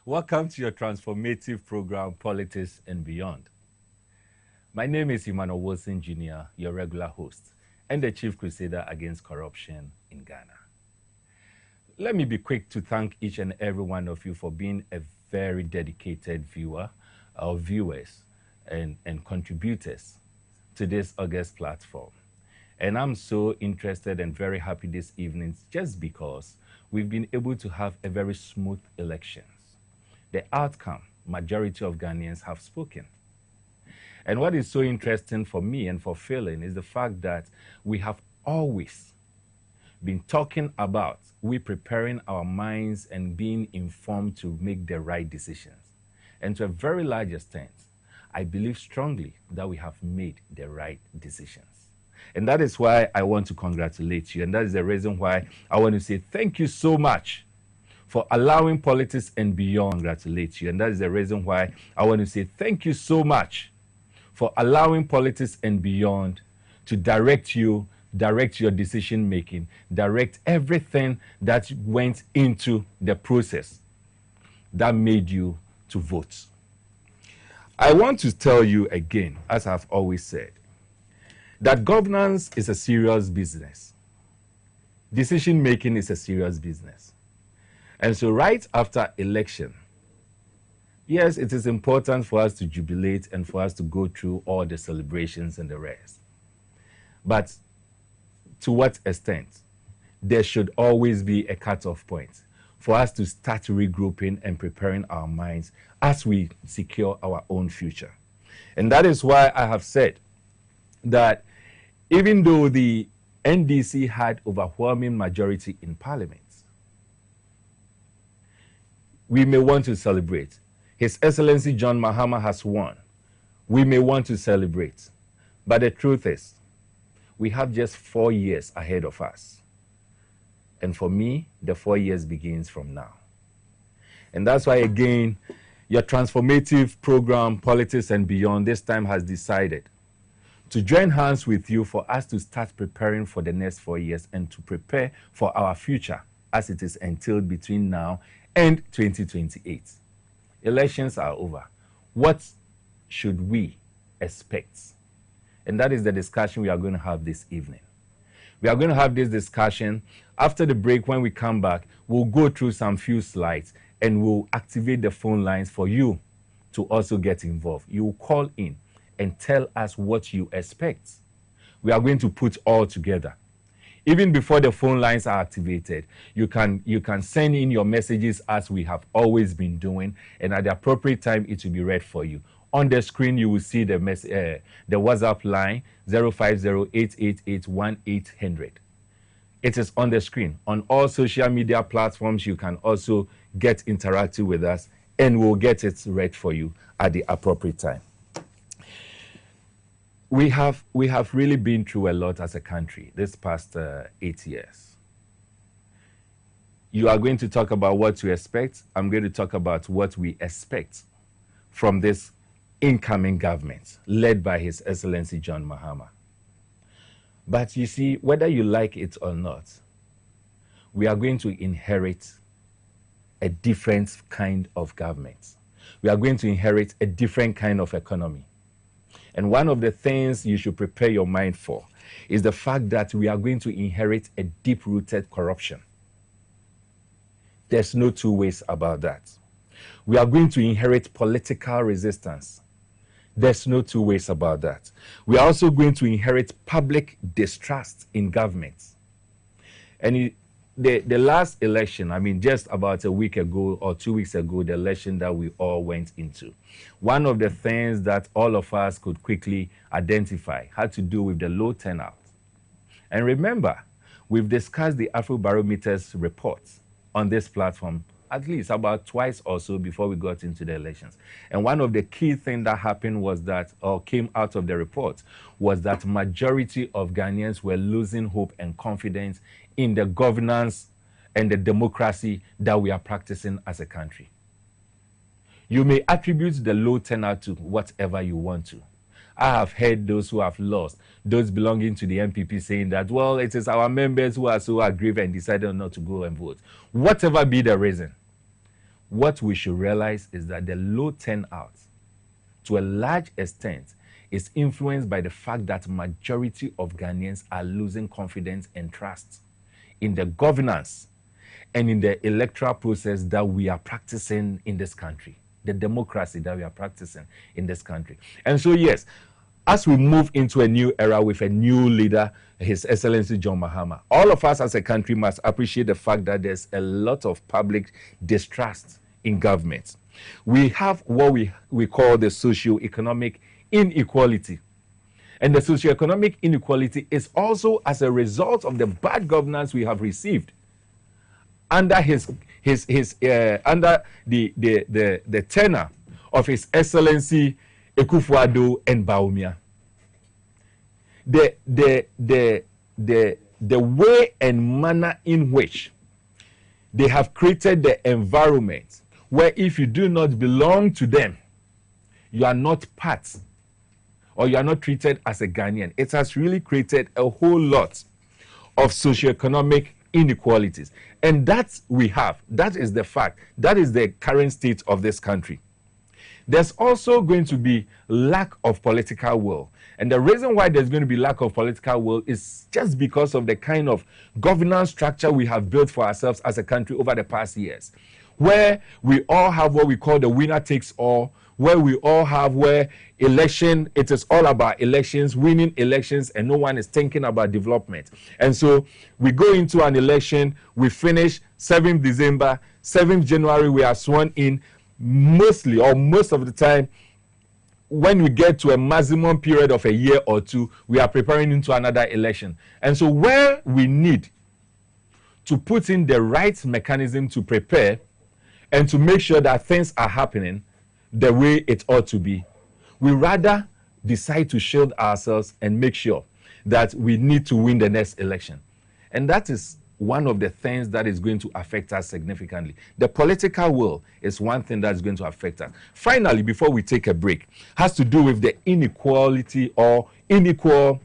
Welcome to your transformative program, Politics and Beyond. My name is Emmanuel Jr., your regular host and the chief crusader against corruption in Ghana. Let me be quick to thank each and every one of you for being a very dedicated viewer or viewers and contributors to this August platform. And I'm so interested and very happy this evening just because we've been able to have a very smooth elections. The outcome, majority of Ghanaians have spoken. And what is so interesting for me and for Philin is the fact that we have always been talking about we preparing our minds and being informed to make the right decisions. And to a very large extent, I believe strongly that we have made the right decisions. And that is why I want to congratulate you. And that is the reason why I want to say thank you so much for allowing Politics and Beyond. Congratulate you. And that is the reason why I want to say thank you so much for allowing Politics and Beyond to direct your decision making, direct everything that went into the process that made you to vote. I want to tell you again, as I've always said, that governance is a serious business. Decision making is a serious business. And so right after election, yes, it is important for us to jubilate and for us to go through all the celebrations and the rest. But to what extent? There should always be a cutoff point for us to start regrouping and preparing our minds as we secure our own future. And that is why I have said that even though the NDC had overwhelming majority in parliament, we may want to celebrate. His Excellency John Mahama has won. We may want to celebrate. But the truth is, we have just 4 years ahead of us. And for me, the 4 years begins from now. And that's why, again, your transformative program, Politics and Beyond, this time has decided to join hands with you for us to start preparing for the next 4 years and to prepare for our future as it is entailed between now and 2028. Elections are over. What should we expect? And that is the discussion we are going to have this evening. We are going to have this discussion. After the break, when we come back, we'll go through some few slides and we'll activate the phone lines for you to also get involved. You will call in and tell us what you expect. We are going to put all together. Even before the phone lines are activated, you can send in your messages as we have always been doing, and at the appropriate time, it will be read for you. On the screen, you will see the WhatsApp line 050-888-1800. It is on the screen. On all social media platforms, you can also get interactive with us, and we'll get it read for you at the appropriate time. We have really been through a lot as a country this past 8 years. You are going to talk about what to expect. I'm going to talk about what we expect from this incoming government led by His Excellency John Mahama. But you see, whether you like it or not, we are going to inherit a different kind of government. We are going to inherit a different kind of economy. And one of the things you should prepare your mind for is the fact that we are going to inherit a deep-rooted corruption. There's no two ways about that. We are going to inherit political resistance. There's no two ways about that. We are also going to inherit public distrust in government. And the last election, just about a week ago or 2 weeks ago, the election that we all went into, one of the things that all of us could quickly identify had to do with the low turnout. And remember, we've discussed the Afrobarometer's report on this platform at least about twice or so before we got into the elections. And one of the key things that happened was that, or came out of the report, was that majority of Ghanaians were losing hope and confidence in the governance and the democracy that we are practicing as a country. You may attribute the low turnout to whatever you want to. I have heard those who have lost, those belonging to the MPP saying that, well, it is our members who are so aggrieved and decided not to go and vote. Whatever be the reason, what we should realize is that the low turnout, to a large extent, is influenced by the fact that majority of Ghanaians are losing confidence and trust in the governance and in the electoral process that we are practicing in this country, the democracy that we are practicing in this country. And so, yes, as we move into a new era with a new leader, His Excellency John Mahama, all of us as a country must appreciate the fact that there's a lot of public distrust in government. We have what we call the socio-economic inequality. And the socio-economic inequality is also as a result of the bad governance we have received under under the tenure of His Excellency Akufo-Addo and Bawumia. The way and manner in which they have created the environment where if you do not belong to them, you are not part or you are not treated as a Ghanaian. It has really created a whole lot of socioeconomic inequalities. And that we have. That is the fact. That is the current state of this country. There's also going to be lack of political will. And the reason why there's going to be lack of political will is just because of the kind of governance structure we have built for ourselves as a country over the past years, where we all have what we call the winner takes all, where we all have where it is all about elections, winning elections, and no one is thinking about development. And so we go into an election, we finish 7th December, 7th January, we are sworn in. Mostly or most of the time, when we get to a maximum period of a year or two, we are preparing into another election. And so where we need to put in the right mechanism to prepare and to make sure that things are happening the way it ought to be, we rather decide to shield ourselves and make sure that we need to win the next election. And that is one of the things that is going to affect us significantly. The political will is one thing that's going to affect us. Finally, before we take a break, has to do with the inequality or inadequate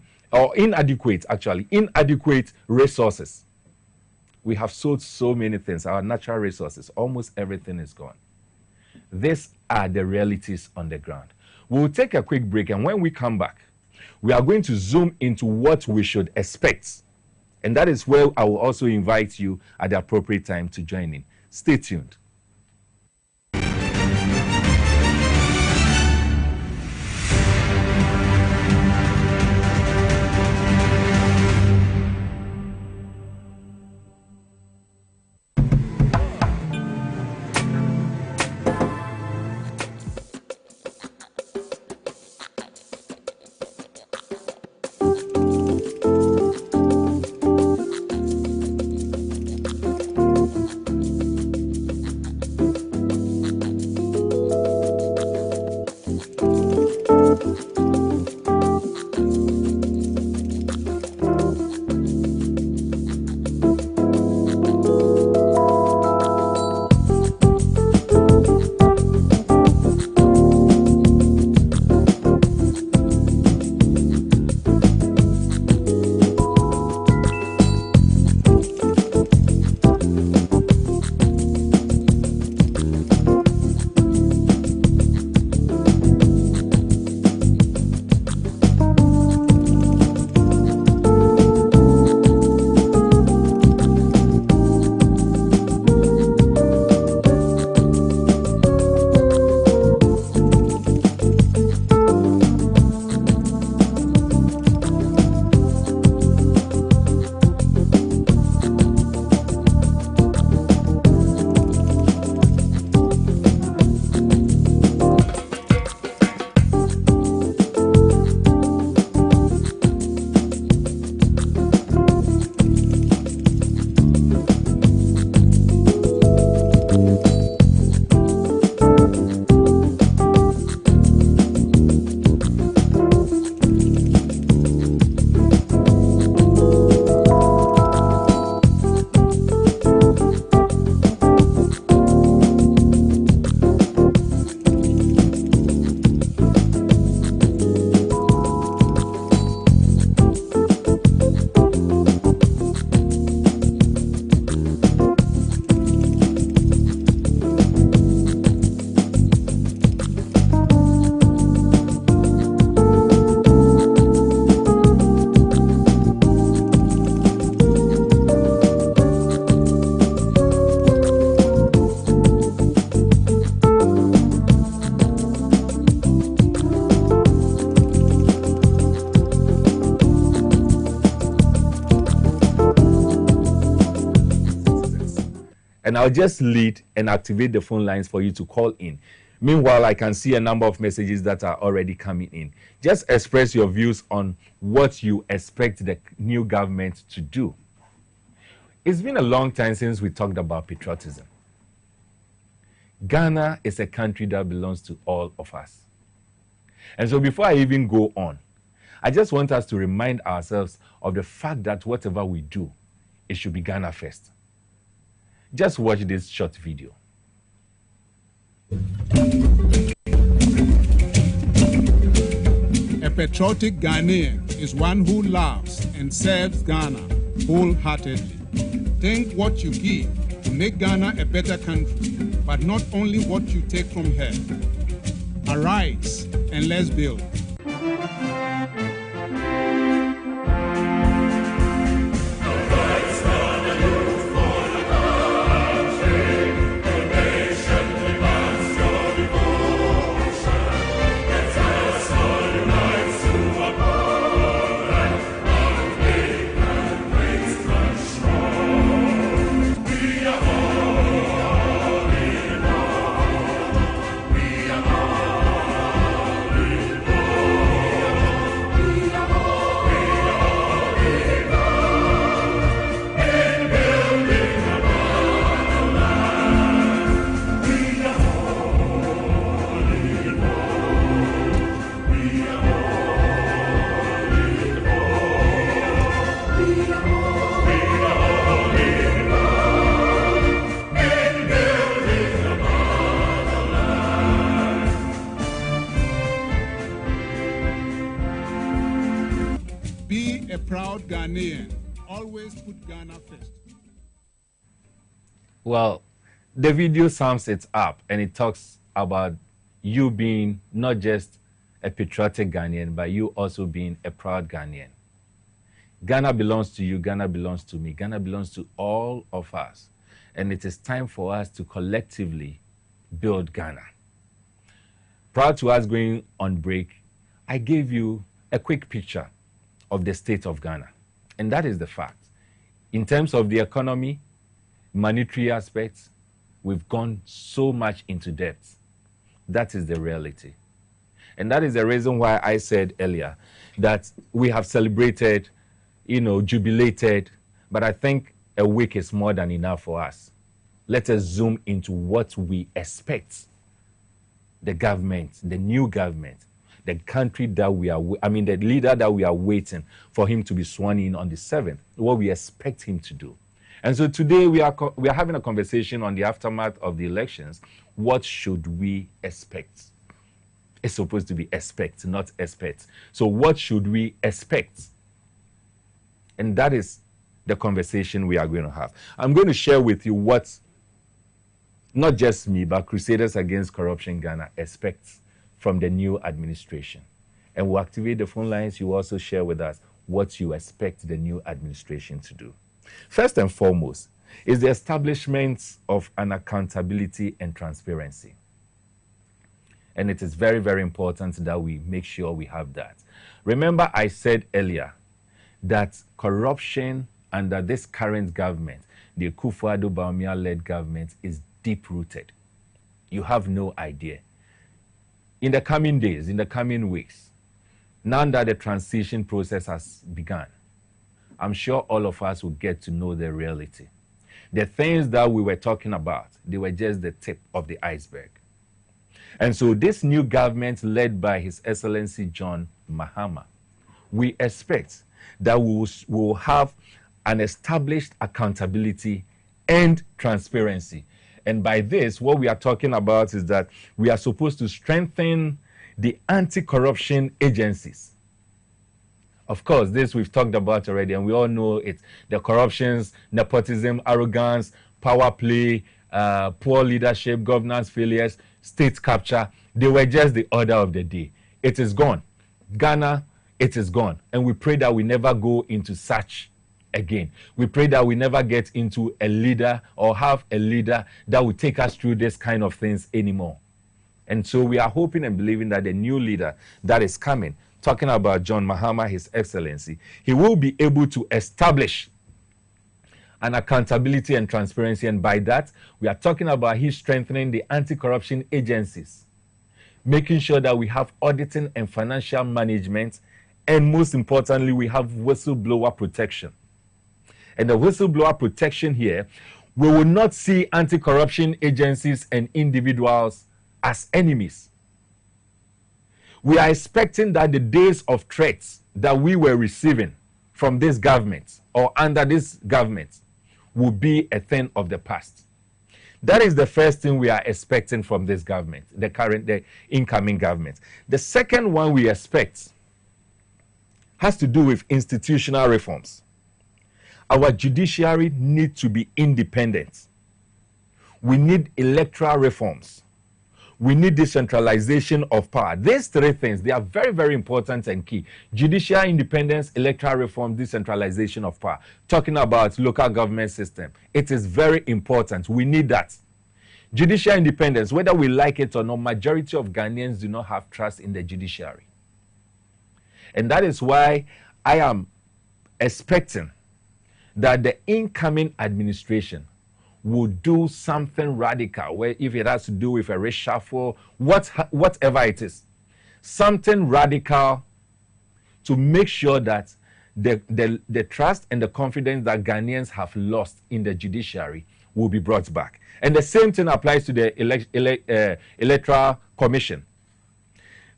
resources. We have sold so many things, our natural resources, almost everything is gone. These are the realities on the ground. We'll take a quick break, and when we come back, we are going to zoom into what we should expect. And that is where I will also invite you at the appropriate time to join in. Stay tuned. And I'll just lead and activate the phone lines for you to call in. Meanwhile, I can see a number of messages that are already coming in. Just express your views on what you expect the new government to do. It's been a long time since we talked about patriotism. Ghana is a country that belongs to all of us. And so before I even go on, I just want us to remind ourselves of the fact that whatever we do, it should be Ghana first. Just watch this short video. A patriotic Ghanaian is one who loves and serves Ghana wholeheartedly. Think what you give to make Ghana a better country, but not only what you take from her. Arise and let's build. Be a proud Ghanaian. Always put Ghana first. Well, the video sums it up, and it talks about you being not just a patriotic Ghanaian, but you also being a proud Ghanaian. Ghana belongs to you, Ghana belongs to me, Ghana belongs to all of us. And it is time for us to collectively build Ghana. Prior to us going on break, I gave you a quick picture of the state of Ghana. And that is the fact. In terms of the economy, monetary aspects, we've gone so much into debt. That is the reality. And that is the reason why I said earlier that we have celebrated, jubilated, but I think a week is more than enough for us. Let us zoom into what we expect the government, the new government, the country that the leader that we are waiting for him to be sworn in on the 7th, what we expect him to do. And so today we are having a conversation on the aftermath of the elections. What should we expect? It's supposed to be expect, not expect. So what should we expect? And that is the conversation we are going to have. I'm going to share with you what not just me, but Crusaders Against Corruption Ghana expects from the new administration. And we'll activate the phone lines. You also share with us what you expect the new administration to do. First and foremost is the establishment of an accountability and transparency. And it is very, very important that we make sure we have that. Remember, I said earlier that corruption under this current government, the Akufo-Addo-Bawumia-led government, is deep-rooted. You have no idea. In the coming days, in the coming weeks, now that the transition process has begun, I'm sure all of us will get to know the reality. The things that we were talking about, they were just the tip of the iceberg. And so this new government led by His Excellency John Mahama, we expect that we will have an established accountability and transparency. And by this, what we are talking about is that we are supposed to strengthen the anti-corruption agencies. Of course, this we've talked about already, and we all know it. The corruptions, nepotism, arrogance, power play, poor leadership, governance failures, state capture, they were just the order of the day. It is gone. Ghana, it is gone. And we pray that we never go into such again. We pray that we never get into a leader or have a leader that will take us through this kind of things anymore. And so we are hoping and believing that the new leader that is coming, talking about John Mahama, His Excellency, he will be able to establish and accountability and transparency. And by that, we are talking about his strengthening the anti-corruption agencies, making sure that we have auditing and financial management, and most importantly, we have whistleblower protection. And the whistleblower protection here, we will not see anti-corruption agencies and individuals as enemies. We are expecting that the days of threats that we were receiving from this government or under this government will be a thing of the past. That is the first thing we are expecting from this government, the incoming government. The second one we expect has to do with institutional reforms. Our judiciary needs to be independent. We need electoral reforms. We need decentralization of power. These three things, they are very, very important and key. Judicial independence, electoral reform, decentralization of power. Talking about local government system, it is very important. We need that. Judicial independence, whether we like it or not, majority of Ghanaians do not have trust in the judiciary. And that is why I am expecting that the incoming administration will do something radical, where if it has to do with a reshuffle, whatever it is, something radical to make sure that the trust and the confidence that Ghanaians have lost in the judiciary will be brought back. And the same thing applies to the Electoral Commission.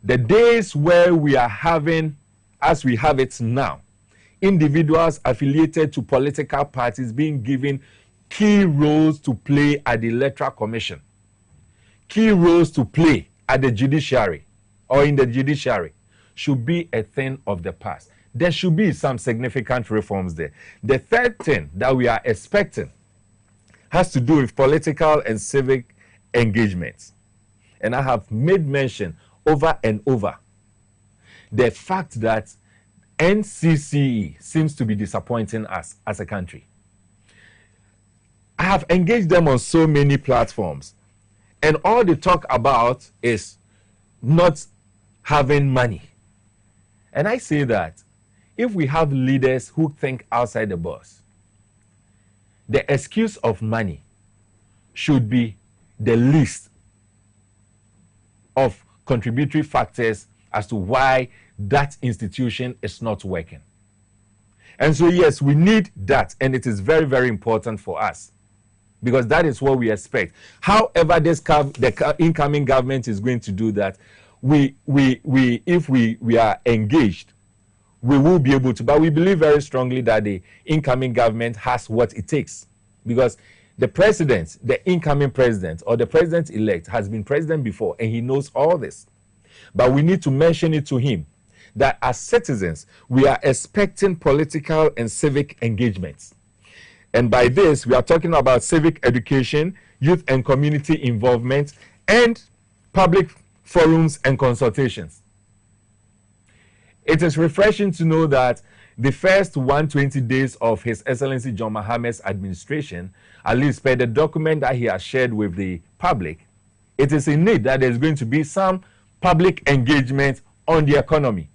The days where we are having, as we have it now, individuals affiliated to political parties being given key roles to play at the Electoral Commission, key roles to play at the judiciary or in the judiciary, should be a thing of the past. There should be some significant reforms there. The third thing that we are expecting has to do with political and civic engagements. And I have made mention over and over the fact that NCCE seems to be disappointing us as a country. I have engaged them on so many platforms, and all they talk about is not having money. And I say that if we have leaders who think outside the box, the excuse of money should be the least of contributory factors as to why that institution is not working. And so, yes, we need that, and it is very, very important for us, because that is what we expect. However, the incoming government is going to do that, if we are engaged, we will be able to. But we believe very strongly that the incoming government has what it takes, because the president, the incoming president, or the president-elect has been president before, and he knows all this. But we need to mention it to him that as citizens, we are expecting political and civic engagements. And by this, we are talking about civic education, youth and community involvement, and public forums and consultations. It is refreshing to know that the first 120 days of His Excellency John Mahama's administration, at least per the document that he has shared with the public, it is in need that there's going to be some public engagement on the economy.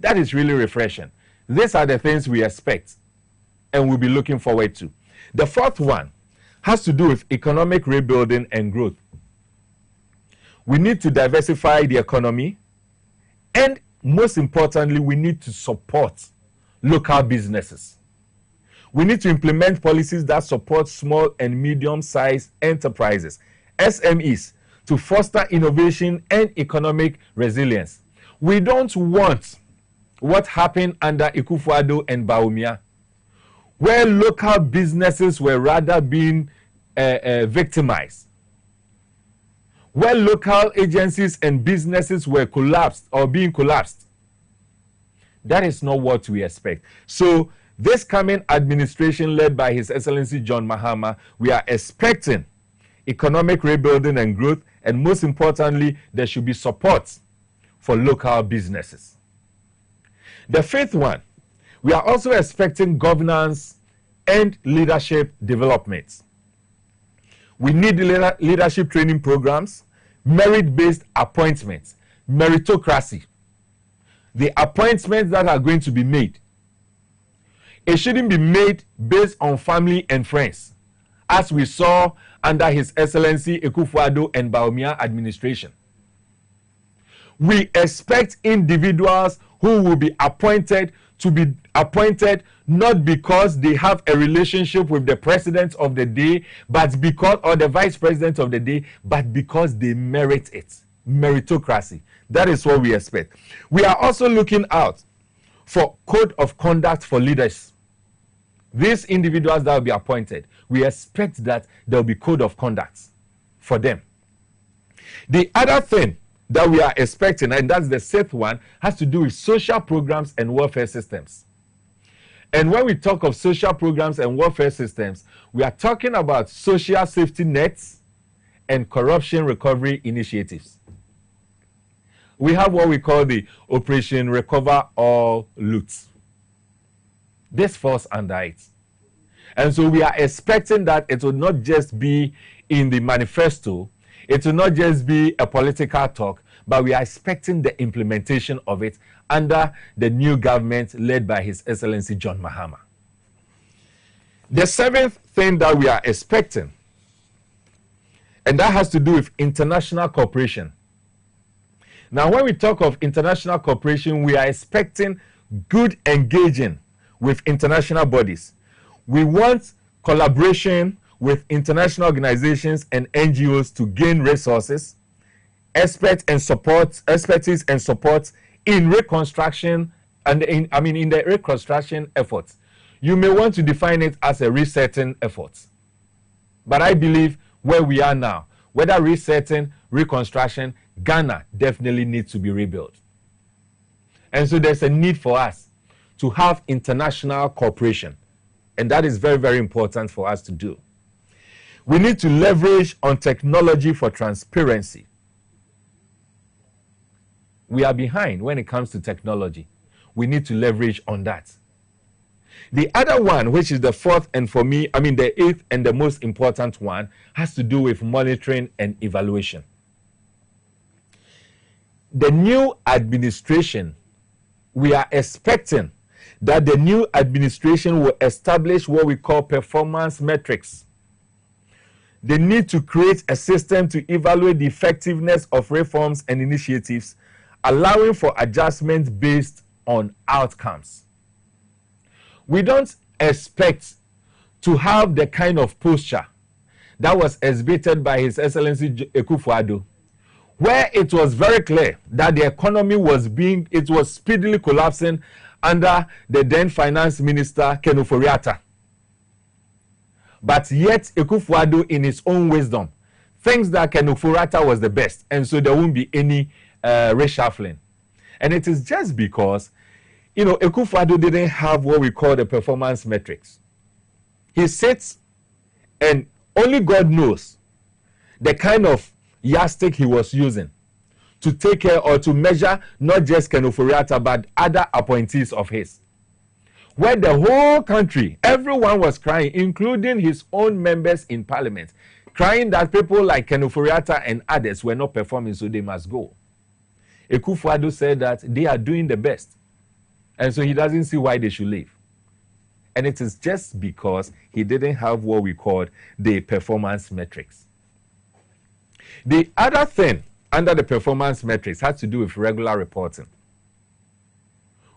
That is really refreshing. These are the things we expect and we'll be looking forward to. The fourth one has to do with economic rebuilding and growth. We need to diversify the economy, and most importantly, we need to support local businesses. We need to implement policies that support small and medium-sized enterprises, SMEs, to foster innovation and economic resilience. We don't want what happened under Akufo-Addo and Bawumia, where local businesses were rather being victimized, where local agencies and businesses were collapsed or being collapsed. That is not what we expect. So this coming administration led by His Excellency John Mahama, we are expecting economic rebuilding and growth, and most importantly, there should be support for local businesses. The fifth one, we are also expecting governance and leadership development. We need leadership training programs, merit-based appointments, meritocracy. The appointments that are going to be made, It shouldn't be made based on family and friends, as we saw under His Excellency Akufo-Addo and Bawumia administration. We expect individuals who will be appointed to be appointed not because they have a relationship with the president of the day, but because, or the vice president of the day, but because they merit it. Meritocracy. That is what we expect. We are also looking out for code of conduct for leaders. These individuals that will be appointed, we expect that there will be code of conduct for them. The other thing that we are expecting, and that's the sixth one, has to do with social programs and welfare systems. And when we talk of social programs and welfare systems, we are talking about social safety nets and corruption recovery initiatives. We have what we call the Operation Recover or Loot. This falls under it. And so we are expecting that it will not just be in the manifesto, it will not just be a political talk, but we are expecting the implementation of it under the new government led by His Excellency John Mahama. The seventh thing that we are expecting, and that has to do with international cooperation. Now, when we talk of international cooperation, we are expecting good engaging with international bodies. We want collaboration with international organizations and NGOs to gain resources, expertise and support in reconstruction and in the reconstruction efforts. You may want to define it as a resetting effort. But I believe where we are now, whether resetting, reconstruction, Ghana definitely needs to be rebuilt. And so there's a need for us to have international cooperation. And that is very, very important for us to do. We need to leverage on technology for transparency. We are behind when it comes to technology. We need to leverage on that. The other one, which is the fourth and for me, the eighth and the most important one, has to do with monitoring and evaluation. The new administration, we are expecting that the new administration will establish what we call performance metrics. They need to create a system to evaluate the effectiveness of reforms and initiatives, allowing for adjustments based on outcomes. We don't expect to have the kind of posture that was exhibited by His Excellency Akufo-Addo, where it was very clear that the economy was speedily collapsing under the then finance minister Ken Ofori-Atta. But yet Akufo-Addo, in his own wisdom, thinks that Ken Ofori-Atta was the best, and so there won't be any reshuffling. And it is just because, Akufo-Addo didn't have what we call the performance metrics. He sits and only God knows the kind of yardstick he was using to take care or to measure not just Ken Ofori-Atta but other appointees of his. Where the whole country, everyone was crying, including his own members in parliament, crying that people like Ken Ofori-Atta and others were not performing, so they must go. Akufo-Addo said that they are doing the best, and so he doesn't see why they should leave. And it is just because he didn't have what we called the performance metrics. The other thing under the performance metrics has to do with regular reporting.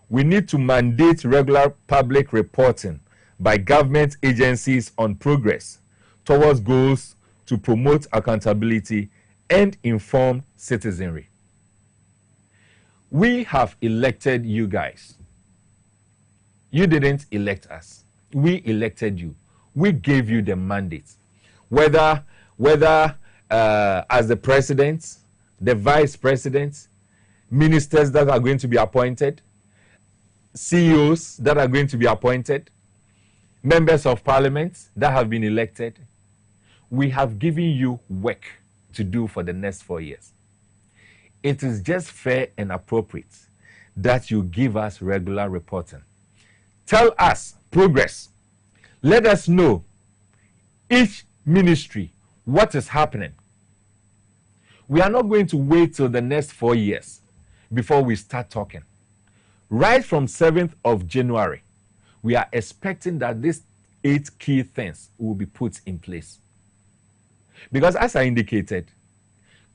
We need to mandate regular public reporting by government agencies on progress towards goals to promote accountability and inform citizenry. We have elected you guys. You didn't elect us. We elected you. We gave you the mandate. Whether as the president, the vice president, ministers that are going to be appointed, CEOs that are going to be appointed, members of parliament that have been elected, we have given you work to do for the next 4 years. It is just fair and appropriate that you give us regular reporting. Tell us progress. Let us know each ministry what is happening. We are not going to wait till the next 4 years before we start talking. Right from 7th of January, we are expecting that these 8 key things will be put in place. Because as I indicated,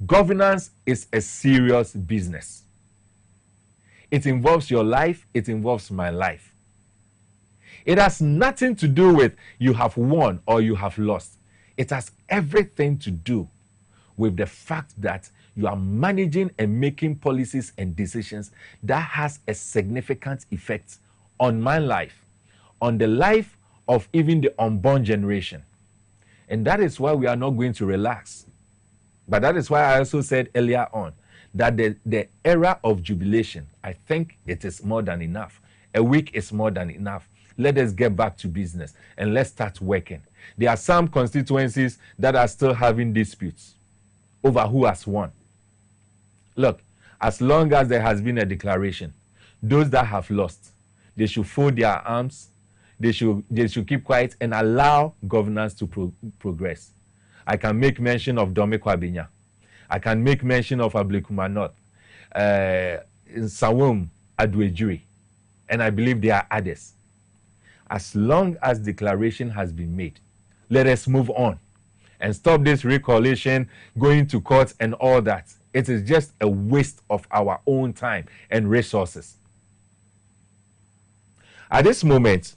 governance is a serious business. It involves your life, it involves my life. It has nothing to do with you have won or you have lost. It has everything to do with the fact that you are managing and making policies and decisions that has a significant effect on my life, on the life of even the unborn generation. And that is why we are not going to relax. But that is why I also said earlier on that the era of jubilation, I think it is more than enough. A week is more than enough. Let us get back to business and let's start working. There are some constituencies that are still having disputes over who has won. Look, as long as there has been a declaration, those that have lost, they should fold their arms, they should keep quiet and allow governance to progress. I can make mention of Dome Kwabinya. I can make mention of Ablekuma North, Sawum Adwejuri, and I believe there are others. As long as declaration has been made, let us move on and stop this recoalition, going to court and all that. It is just a waste of our own time and resources. At this moment,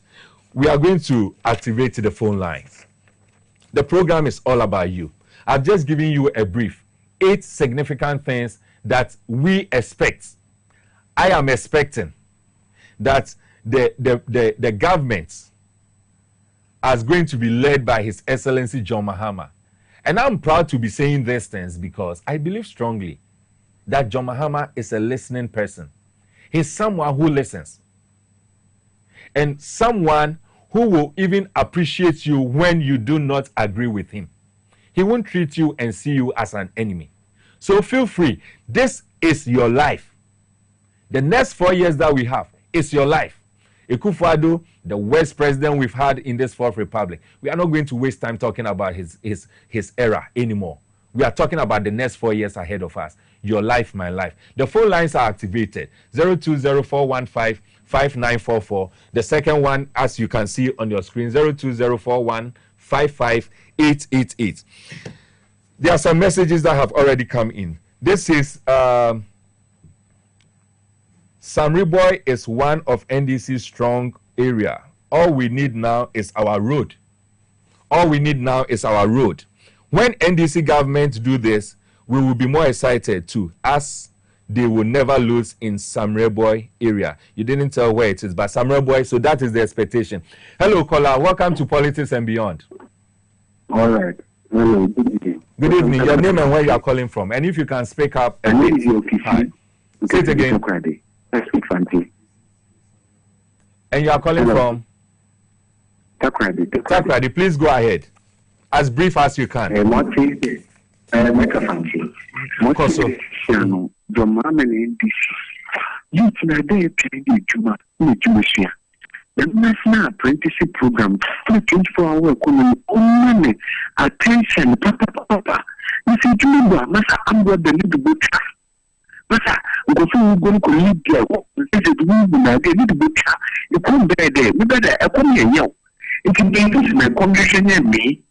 we are going to activate the phone lines. The program is all about you. I've just given you a brief, 8 significant things that we expect. I am expecting that the government is going to be led by His Excellency John Mahama. And I'm proud to be saying these things because I believe strongly that John Mahama is a listening person. He's someone who listens. And someone who will even appreciate you when you do not agree with him. He won't treat you and see you as an enemy. So feel free. This is your life. The next 4 years that we have is your life. Akufo-Addo, the worst president we've had in this 4th Republic. We are not going to waste time talking about his era anymore. We are talking about the next 4 years ahead of us. Your life, my life. The phone lines are activated. 020-415-5944. The second one, as you can see on your screen, 020-415-55888. There are some messages that have already come in. This is Samriboy is one of NDC's strong area. All we need now is our road. All we need now is our road. When NDC government do this, we will be more excited too, as they will never lose in Samriboy area. You didn't tell where it is, but Samriboy, so that is the expectation. Hello, caller. Welcome to Politics and Beyond. All right. Hello. Good evening. Good evening. Your name and where you are calling from. And if you can speak up. My name is Hi. Say it again. I speak Fanti. And you are calling from? Takrady. Please go ahead. As brief as you can. The national apprenticeship program for 24-hour economy on attention, papa. You see, Masa, I'm going to need to go. Masa, we go to lead there. They need to go. You come there. We better come here. It's in my condition and me.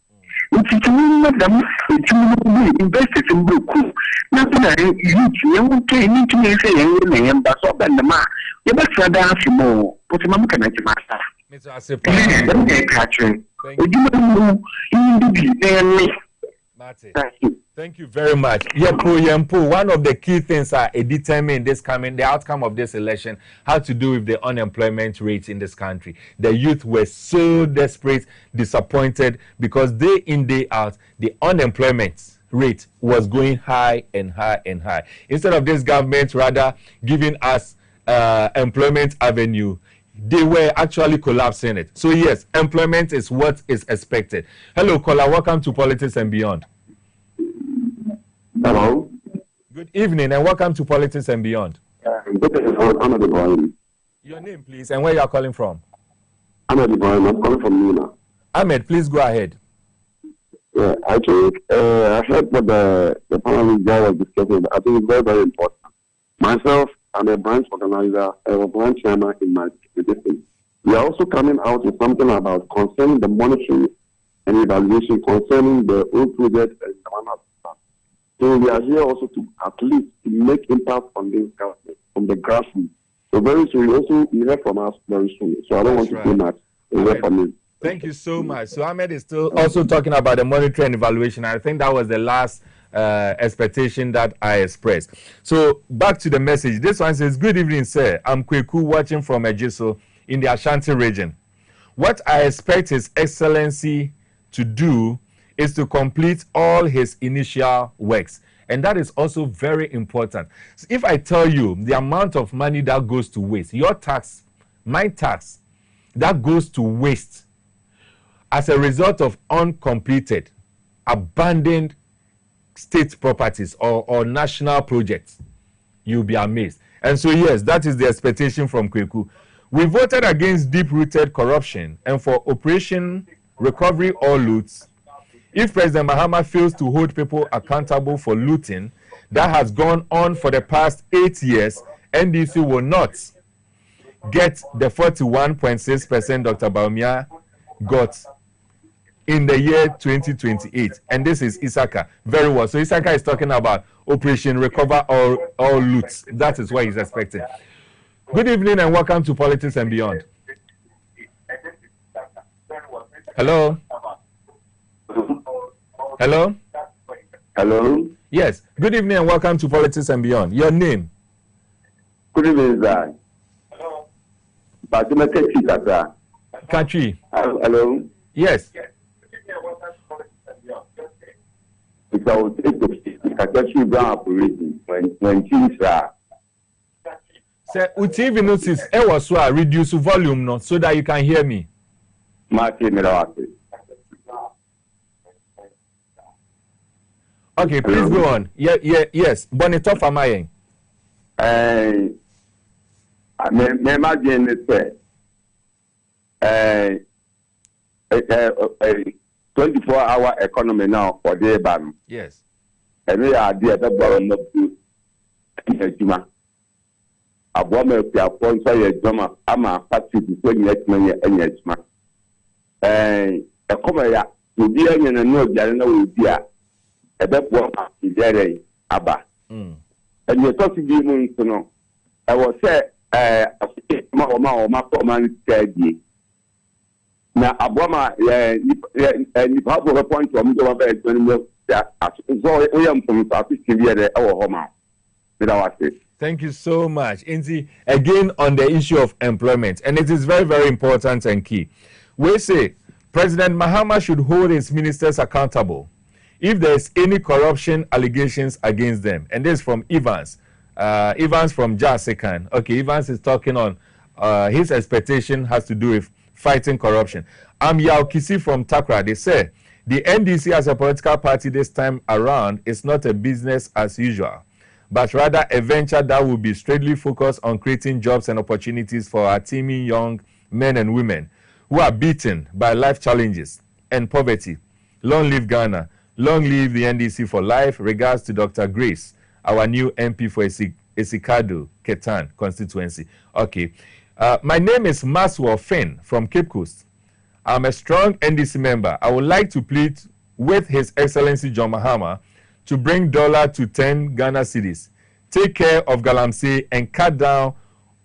It's madam, it's invested in Boku. Nothing I you can't say, but so bad the man. You better ask you more. But Mamma can I Thank you. Thank you very much. Yempo, one of the key things are determine the outcome of this election had to do with the unemployment rate in this country. The youth were so desperate, disappointed, because day in, day out, the unemployment rate was going high and high and high. Instead of this government rather giving us employment avenue, they were actually collapsing it. So yes, employment is what is expected. Hello, caller. Welcome to Politics and Beyond. Hello. Good evening and welcome to Politics and Beyond. Your name, please, and where you are calling from? I'm calling from Nina. Ahmed, please go ahead. Yeah, I think I heard what the panel guy was discussing. I think it's very, very important. Myself, I'm a branch organizer, a branch chairman in my district. We are also coming out with something about concerning the monitoring and evaluation concerning the old project and the. So we are here also to at least to make impact on this government from the grassroots. So very soon, you hear from us very soon. So I don't want to say much. Thank you so much. So Ahmed is still also talking about the monitoring and evaluation. I think that was the last expectation that I expressed. So back to the message. This one says, "Good evening, sir. I'm Kweku watching from Ejiso in the Ashanti region. What I expect His Excellency to do is to complete all his initial works." And that is also very important. So if I tell you the amount of money that goes to waste, your tax, my tax, that goes to waste as a result of uncompleted, abandoned state properties or national projects, you'll be amazed. And so, yes, that is the expectation from Kweku. We voted against deep-rooted corruption and for Operation Recovery or Loot. If President Mahama fails to hold people accountable for looting that has gone on for the past 8 years, NDC will not get the 41.6% Dr. Baumia got in the year 2028. And this is Isaka. Very well. So Isaka is talking about Operation Recover or Loot. That is what he's expecting. Good evening and welcome to Politics and Beyond. Hello? Hello? Hello? Yes. Good evening and welcome to Politics and Beyond. Your name? Good evening, sir. Country. Hello? Yes. It's our Kakashi Brown operating when things are. Sir, TV notice, reduce volume no, so that you can hear me. Okay, please go on. Yes. Bonito Famayen. I imagine it's 24-hour economy now for the ban. Yes. And we are there that borrow not good. A woman of your sponsor, a drama, I'm a party between yet many and yet. And a comma to be in a no Janina will be a best one is there, Abba. And you're talking to me to know. I was say, man said ye. Now, Abama, you have a point from the other that I am from South Korea, our home. Thank you so much. Inzi, again on the issue of employment, and it is very, very important and key. We say President Mahama should hold his ministers accountable if there is any corruption allegations against them. And this is from Evans. Evans from Jasikan. Okay, Evans is talking on his expectation has to do with fighting corruption. I'm Yao Kisi from Takra. They say the NDC as a political party this time around is not a business as usual, but rather a venture that will be straightly focused on creating jobs and opportunities for our teeming young men and women who are beaten by life challenges and poverty. Long live Ghana. Long live the NDC for life. Regards to Dr. Grace, our new MP for Esikado, Ketan constituency. Okay. My name is Maswell Finn from Cape Coast. I'm a strong NDC member. I would like to plead with His Excellency John Mahama to bring $ to 10 Ghana cedis. Take care of Galamsey and cut down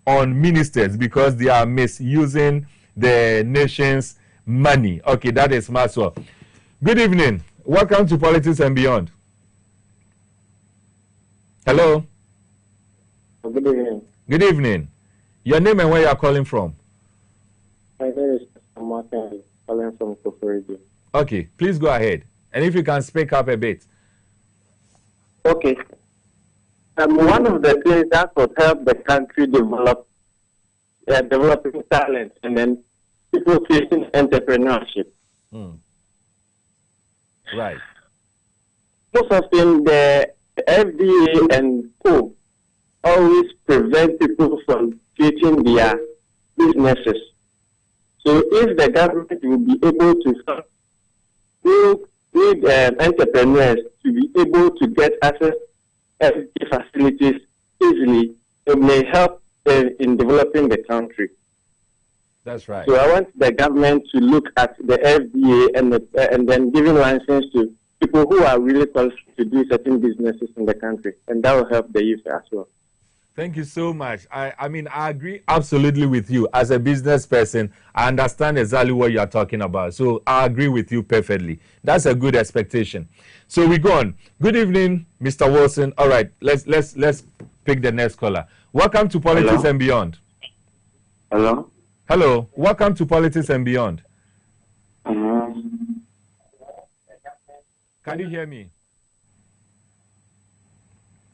on ministers because they are misusing the nation's money. Okay, that is Maswell. Good evening. Welcome to Politics and Beyond. Hello. Good evening. Good evening. Your name and where you are calling from? My name is Martin, calling from Koforidi. Okay, please go ahead. And if you can speak up a bit. Okay. One of the things that would help the country develop, developing talent, and then people facing entrepreneurship. Right. Most often, the FDA and Co always prevent people from creating their businesses. So if the government will be able to need entrepreneurs to be able to get access to facilities easily, it may help in developing the country. That's right. So I want the government to look at the FDA and then giving license to people who are really qualified to do certain businesses in the country, and that will help the youth as well. Thank you so much. I mean, I agree absolutely with you. As a business person, I understand exactly what you are talking about. So I agree with you perfectly. That's a good expectation. So we go on. Good evening, Mr. Wilson. All right, let's pick the next caller. Welcome to Politics Hello? and Beyond. Hello? Hello. Welcome to Politics and Beyond. Can you hear me?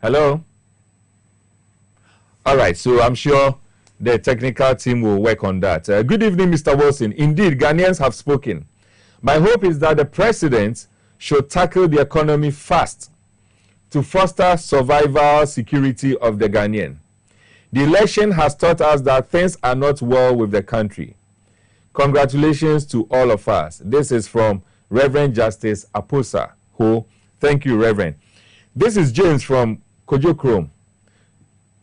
Hello? All right, so I'm sure the technical team will work on that. Good evening, Mr. Wilson. Indeed, Ghanaians have spoken. My hope is that the president should tackle the economy fast to foster survival security of the Ghanaian. The election has taught us that things are not well with the country. Congratulations to all of us. This is from Reverend Justice Aposa, who, thank you, Reverend. This is James from Kojo Krom.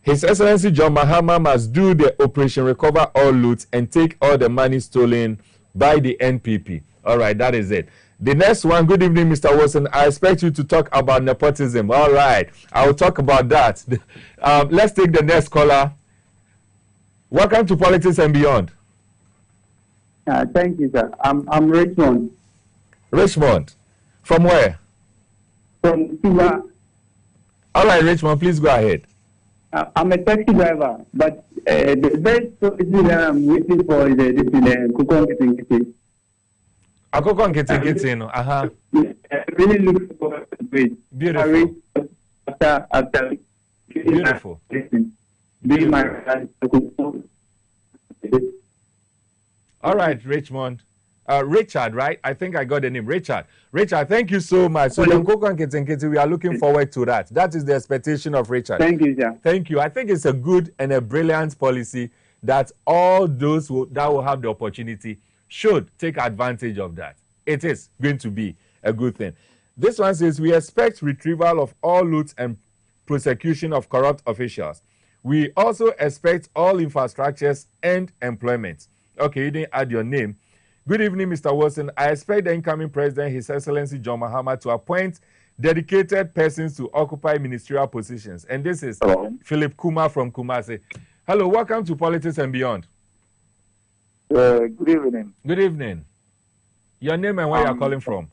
His Excellency John Mahama must do the Operation Recover All Loot and take all the money stolen by the NPP. All right, that is it. The next one, good evening, Mr. Wilson. I expect you to talk about nepotism. All right, I will talk about that. Let's take the next caller. Welcome to Politics and Beyond. Thank you, sir. I'm Richmond. Richmond. From where? From Cuba. All right, Richmond, please go ahead. I'm a taxi driver, but the best position that I'm waiting for is the Kukon Kitty. Akoko Nkete, I really look forward to it. Beautiful. After Beautiful. Being my All right, Richmond. Richard, right? I think I got the name. Richard. Richard, thank you so much. So, we are looking forward to that. That is the expectation of Richard. Thank you, sir. Thank you. I think it's a good and a brilliant policy that all those that will have the opportunity should take advantage of that. It is going to be a good thing. This one says, we expect retrieval of all loot and prosecution of corrupt officials. We also expect all infrastructures and employment. Okay, you didn't add your name. Good evening, Mr. Wilson. I expect the incoming president, His Excellency John Mahama, to appoint dedicated persons to occupy ministerial positions. And this is Philip Kuma from Kumasi. Hello, welcome to Politics and Beyond. Good evening. Good evening. Your name and where you are calling from?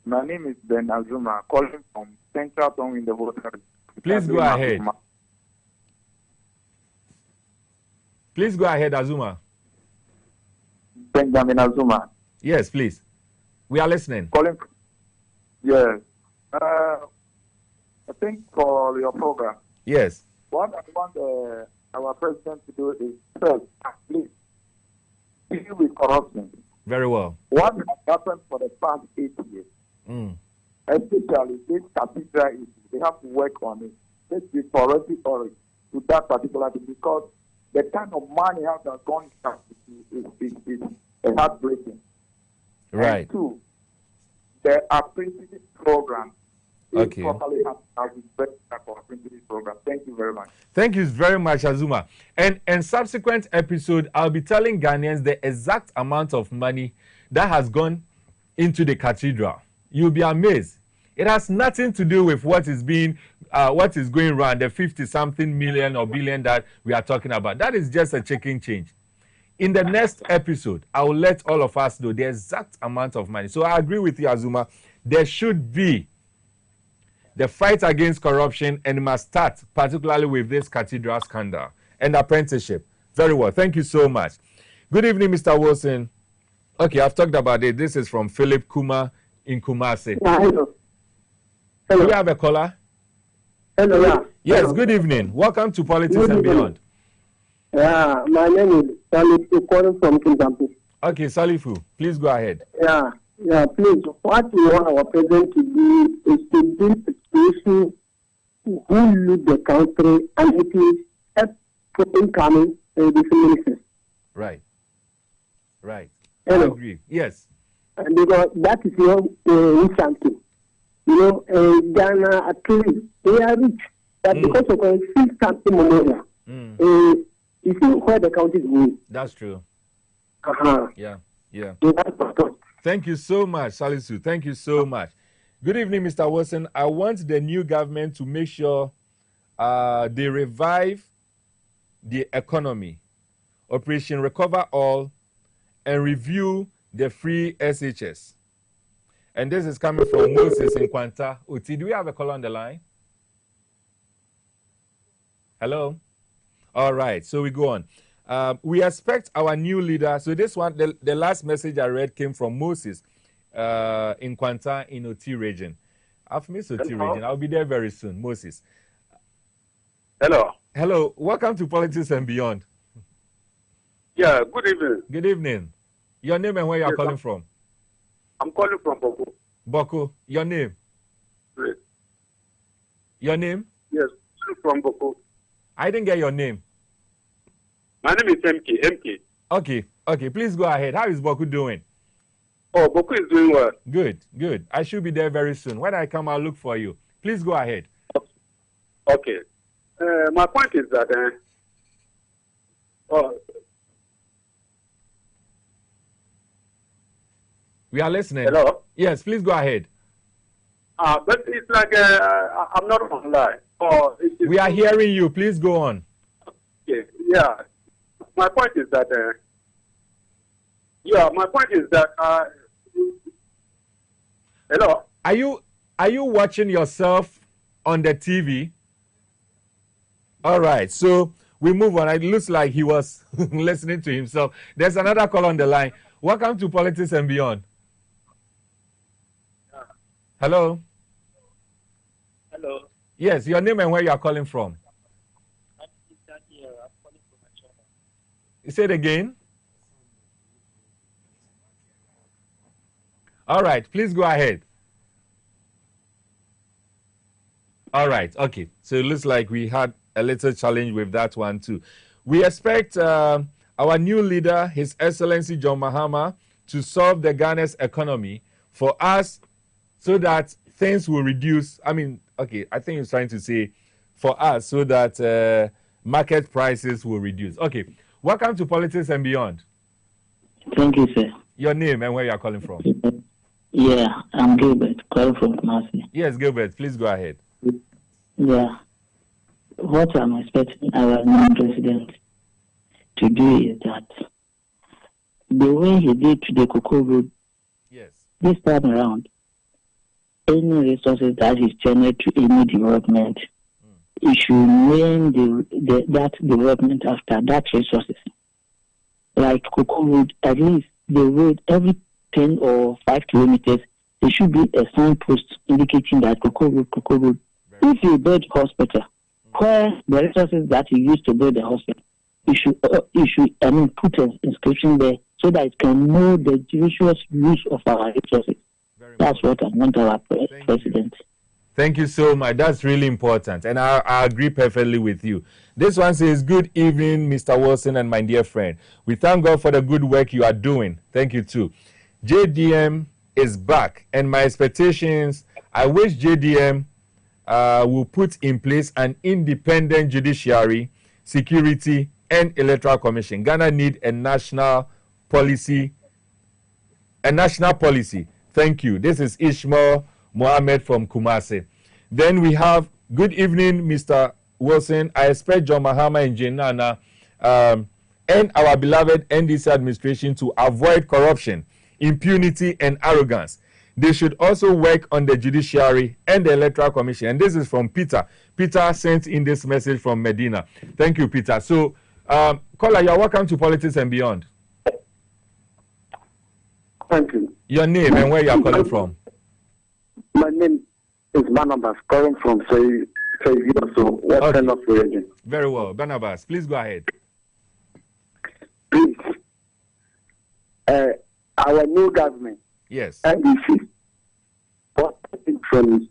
My name is Ben Azuma, calling from Central Town in the Water. Please go ahead. Please go ahead, Azuma. Benjamin Azuma. Yes, please. We are listening. Calling. Yes. I think for your program. Yes. What I want our president to do is first, at least, deal with corruption. Very well. What has happened for the past 8 years, especially this cathedral issue, they have to work on it. Let's be correctly to that particular thing, because the kind of money that has gone is heartbreaking. Right. And two, the apprenticeship program is Okay. properly have for apprenticeship program. Thank you very much. Thank you very much, Azuma. And subsequent episode, I'll be telling Ghanaians the exact amount of money that has gone into the cathedral. You'll be amazed. It has nothing to do with what is going around, the 50-something million or billion that we are talking about. That is just a chicken change. In the next episode, I will let all of us know the exact amount of money. So I agree with you, Azuma. There should be the fight against corruption, and it must start particularly with this cathedral scandal and apprenticeship. Very well. Thank you so much. Good evening, Mr. Wilson. Okay, I've talked about it. This is from Philip Kuma in Kumasi. Yeah, hello. Do we have a caller? Hello, yeah. Yes, Hello. good evening. Welcome to Politics Good and evening. Beyond. Yeah, my name is Salifu, calling from Kintampi. Okay, Salifu, please go ahead. Yeah, please. What we want our president to do is to build a situation who lead the country, and it is help incoming the ministers. Right. Hello. I agree. Yes. And because that is your something. Ghana, at least, they are rich. But because of a 6 something memorial, you see where the country is going. That's true. Yeah. Thank you so much, Salisu. Thank you so much. Good evening, Mr. Wilson. I want the new government to make sure they revive the economy, Operation Recover All, and review the free SHS. And this is coming from Moses in Kwanta. Oti, do we have a caller on the line? Hello? All right, so we go on. We expect our new leader. So this one, the last message I read came from Moses in Kwanta in Oti region. I've missed Oti region. I'll be there very soon. Moses. Hello. Hello. Welcome to Politics and Beyond. Yeah, good evening. Good evening. Your name and where you're calling from? I'm calling from Boko. Boko. Your name? Yes. Your name? Yes, from Boko. I didn't get your name. My name is MK. Okay. Please go ahead. How is Boko doing? Oh, Boko is doing well. Good. I should be there very soon. When I come, I'll look for you. Please go ahead. Okay. My point is that we are listening. Hello? Yes, please go ahead. But it's like I'm not online. We are hearing you. Please go on. Okay. Yeah. My point is that. Hello. Are you watching yourself on the TV? All right. So we move on. It looks like he was listening to himself. There's another call on the line. Welcome to Politics and Beyond. Hello. Hello. Yes, your name and where you are calling from. Say it again. All right, please go ahead. All right, okay. So it looks like we had a little challenge with that one too. We expect our new leader, His Excellency John Mahama, to solve the Ghana's economy for us so that things will reduce. I mean, okay, I think he's trying to say for us so that market prices will reduce. Okay, welcome to Politics and Beyond. Thank you, sir. Your name and where you are calling from? Yeah, I'm Gilbert, calling from Kumasi. Yes, Gilbert, please go ahead. Yeah. What I'm expecting our new president to do is that the way he did to the Cocoa Road, yes, this time around, any resources that is channeled to any development, it should name that development after that resources. Like Cocoa Road, at least the road every 10 or 5 kilometers, there should be a signpost indicating that Cocoa Road. If you build hospital, where the resources that you use to build the hospital, you should put an inscription there so that it can know the judicious use of our resources. That's what I want our president. Thank you so much. That's really important. And I agree perfectly with you. This one says, good evening, Mr. Wilson and my dear friend. We thank God for the good work you are doing. Thank you too. JDM is back. And my expectations, I wish JDM will put in place an independent judiciary, security, and electoral commission. Ghana need a national policy. Thank you. This is Ishmael Mohammed from Kumasi. Then we have, good evening, Mr. Wilson. I expect John Mahama and Jenana and our beloved NDC administration to avoid corruption, impunity, and arrogance. They should also work on the judiciary and the electoral commission. And this is from Peter. Peter sent in this message from Medina. Thank you, Peter. So, caller, you're welcome to Politics and Beyond. Thank you. Your name and where you are calling from? My name is Barnabas, calling from Western region. Very well. Barnabas, please go ahead. Please, our new government, yes, NDC, what I think from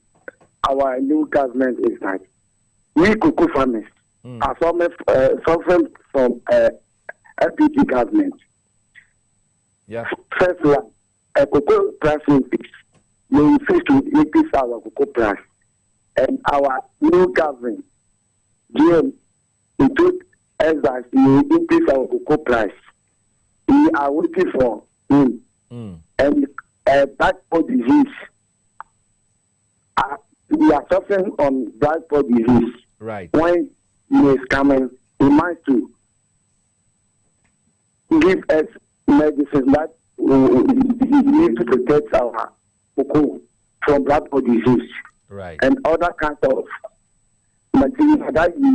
our new government is that we cocoa farmers are suffering from FPG government. Yeah. First one, a cocoa price increase. We face to increase our cocoa price. And our new government, GM, it took us that we increase our cocoa price. we are waiting for him. And black spot disease. We are suffering on black spot disease. Right. When he is coming, he might to give us medicine that we need to protect our cocoa from black spot disease. Right. And other kinds of material that we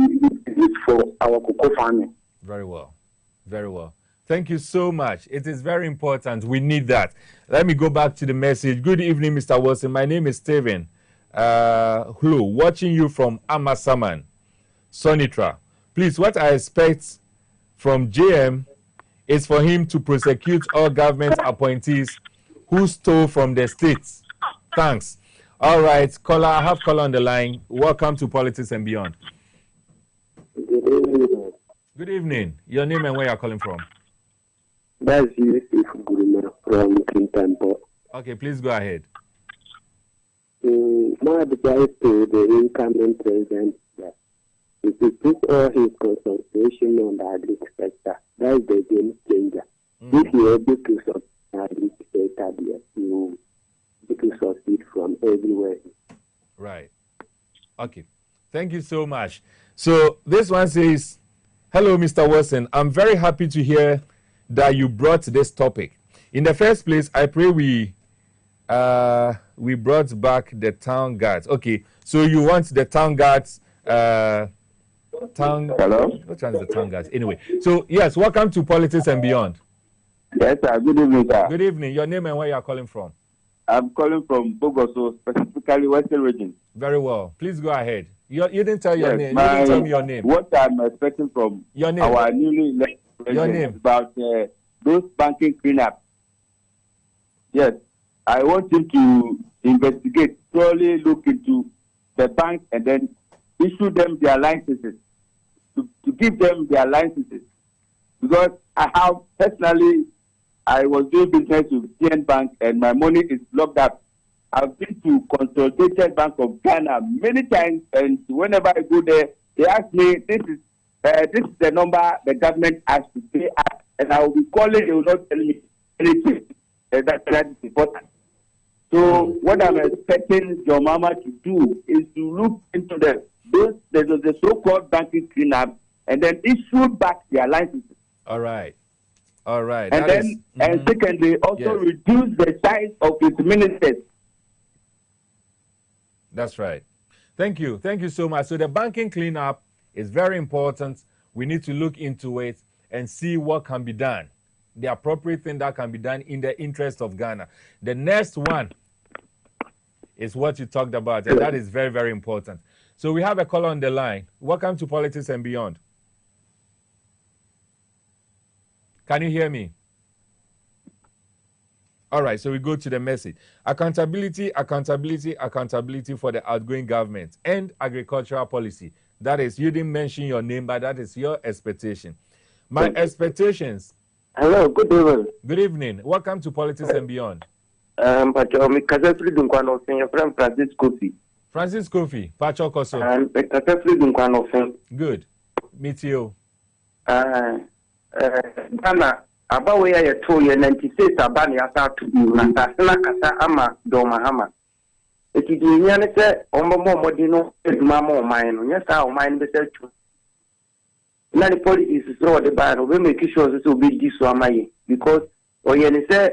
use for our cocoa farming. Very well. Very well. Thank you so much. It is very important. We need that. Let me go back to the message. Good evening, Mr. Wilson. My name is Steven. Hello, watching you from Amasaman, Sonitra. Please, what I expect from JM is for him to prosecute all government appointees who stole from the states. Thanks. All right, caller, I have caller on the line. Welcome to Politics and Beyond. Good evening. Your name and where you're calling from? That's Yusuf Guruma from Clinton. Okay, please go ahead. My advice to the incoming president is to put all his concentration on the agri sector. That's the game changer. If you're able to support the agri sector, you will succeed from everywhere. Right. Okay. Thank you so much. So this one says, hello, Mr. Wilson. I'm very happy to hear that you brought this topic. In the first place, I pray we brought back the town guards. Okay, so you want the town guards? Hello. Which one is the town guards? Anyway, so yes, welcome to Politics and Beyond. Yes, sir. Good evening, sir. Good evening. Your name and where you are calling from? I'm calling from Bogoso, specifically Western region. Very well. Please go ahead. You didn't tell your name. You You didn't tell me your name. What I'm expecting from Your name. our newly elected Your president name. is about those banking cleanup. Yes, I want him to investigate, thoroughly look into the bank and then issue them their licenses, to give them their licenses. Because I have personally, I was doing business with TN Bank and my money is locked up. I've been to Consolidated Bank of Ghana many times, and whenever I go there, they ask me, this is the number the government has to pay us, and I will be calling, they will not tell me anything. That is important. So what I'm expecting your mama to do is to look into the so-called banking cleanup and then issue back their licenses. All right. All right. And then, and secondly, also reduce the size of its ministers. That's right. Thank you. Thank you so much. So the banking cleanup is very important. We need to look into it and see what can be done. The appropriate thing that can be done in the interest of Ghana. The next one is what you talked about, and that is very, very important. So we have a caller on the line. Welcome to Politics and Beyond. Can you hear me? All right, so we go to the message. Accountability, accountability, accountability for the outgoing government and agricultural policy. That is, you didn't mention your name, but that is your expectation. My expectations. Hello, good evening. Good evening. Welcome to Politics and Beyond. Francis Kofi. Francis Kofi, Pacho Koso. Good. Meet you. Ghana, about where you told you 96 Abani Asa to you, Natasana Kasa Ama Domahama. It is the Yanese, Omo Modino, Mamo mine, yes, our mind the search. Now the politics is all the band, we make sure this will be this one, because Oyenese,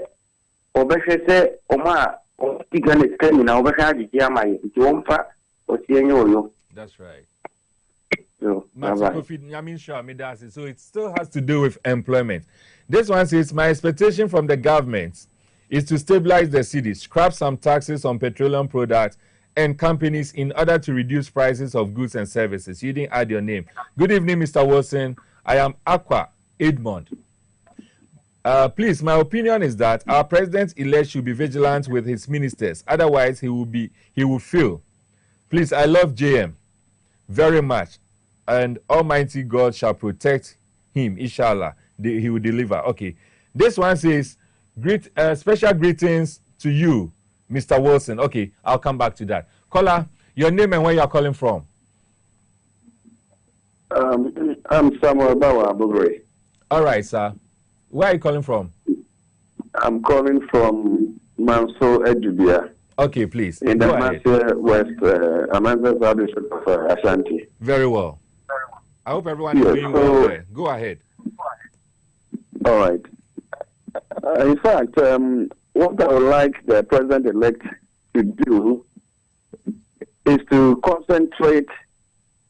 Obeshe, Oma, or Tigan is coming now, Obesha, Yamai, Jomfa, or Sienyo. That's right. So it still has to do with employment. This one says, my expectation from the government is to stabilize the city, scrap some taxes on petroleum products and companies in order to reduce prices of goods and services. You didn't add your name. Good evening, Mr. Wilson. I am Aqua Edmond. Please, my opinion is that our president-elect should be vigilant with his ministers. Otherwise, he will fail. Please, I love JM very much. And Almighty God shall protect him, inshallah. He will deliver. Okay. This one says, special greetings to you, Mr. Wilson. Okay, I'll come back to that. Caller, your name and where you are calling from? I'm Samuel Bawa Bugre. All right, sir. Where are you calling from? I'm calling from Manso Edubia. Okay, please. In the Go ahead. West, Amasa South District of Ashanti. Very well. I hope everyone is doing well there. Go ahead. All right. In fact, what I would like the president-elect to do is to concentrate